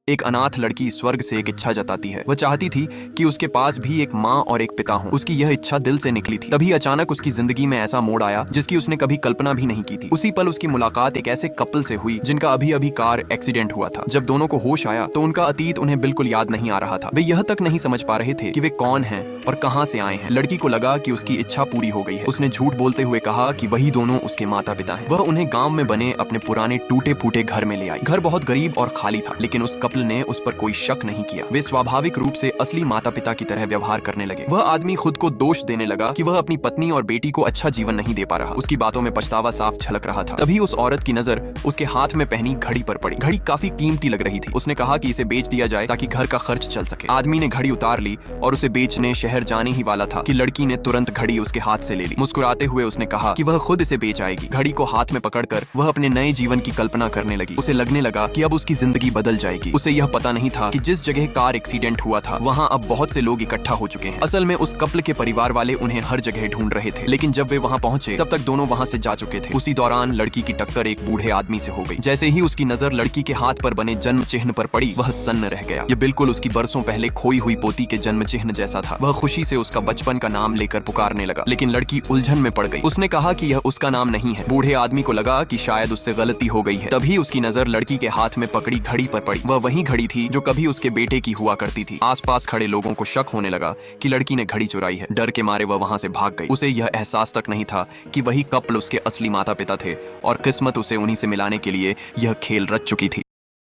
एक अनाथ लड़की स्वर्ग से एक इच्छा जताती है। वह चाहती थी कि उसके पास भी एक माँ और एक पिता हो। उसकी यह इच्छा दिल से निकली थी। तभी अचानक उसकी जिंदगी में ऐसा मोड़ आया जिसकी उसने कभी कल्पना भी नहीं की थी। उसी पल उसकी मुलाकात एक ऐसे कपल से हुई जिनका अभी अभी कार एक्सीडेंट हुआ था। जब दोनों को होश आया तो उनका अतीत उन्हें बिल्कुल याद नहीं आ रहा था। वे यह तक नहीं समझ पा रहे थे कि वे कौन हैं और कहां से आए हैं। लड़की को लगा कि उसकी इच्छा पूरी हो गई है। उसने झूठ बोलते हुए कहा कि वही दोनों उसके माता पिता हैं। वह उन्हें गांव में बने अपने पुराने टूटे फूटे घर में ले आई। घर बहुत गरीब और खाली था, लेकिन उस कपल ने उस पर कोई शक नहीं किया। वे स्वाभाविक रूप से असली माता पिता की तरह व्यवहार करने लगे। वह आदमी खुद को दोष देने लगा कि वह अपनी पत्नी और बेटी को अच्छा जीवन नहीं दे पा रहा। उसकी बातों में पछतावा साफ झलक रहा था। तभी उस औरत की नजर उसके हाथ में पहनी घड़ी पर पड़ी। घड़ी काफी कीमती लग रही थी। उसने कहा कि इसे बेच दिया जाए ताकि घर का खर्च चल सके। आदमी ने घड़ी उतार ली और उसे बेचने शहर जाने ही वाला था कि लड़की ने तुरंत घड़ी उसके हाथ से ले ली। मुस्कुराते हुए उसने कहा कि वह खुद इसे बेच आएगी। घड़ी को हाथ में पकड़कर वह अपने नए जीवन की कल्पना करने लगी। उसे लगने लगा कि अब उसकी जिंदगी बदल जाएगी। उसे यह पता नहीं था कि जिस जगह कार एक्सीडेंट हुआ था वहां अब बहुत से लोग इकट्ठा हो चुके हैं। असल में उस कपल के परिवार वाले उन्हें हर जगह ढूंढ रहे थे, लेकिन जब वे वहां पहुंचे तब तक दोनों वहां से जा चुके थे। उसी दौरान लड़की की टक्कर एक बूढ़े आदमी से हो गई। जैसे ही उसकी नजर लड़की के हाथ पर बने जन्म चिन्ह पर पड़ी, वह सन्न रह गया। यह बिल्कुल उसकी बरसों पहले खोई हुई पोती के जन्म चिन्ह जैसा था। वह खुशी से उसका बचपन का नाम लेकर पुकारने लगा, लेकिन लड़की उलझन में पड़ गई। उसने कहा कि यह उसका नाम नहीं है। बूढ़े आदमी को लगा कि शायद उससे गलती हो गई है। तभी उसकी नजर लड़की के हाथ में पकड़ी घड़ी पर पड़ी। वह वही घड़ी थी जो कभी उसके बेटे की हुआ करती थी। आसपास खड़े लोगों को शक होने लगा कि लड़की ने घड़ी चुराई है। डर के मारे वह वहां से भाग गई। उसे यह एहसास तक नहीं था कि वही कपल उसके असली माता पिता थे और किस्मत उसे उन्हीं से मिलाने के लिए यह खेल रच चुकी थी।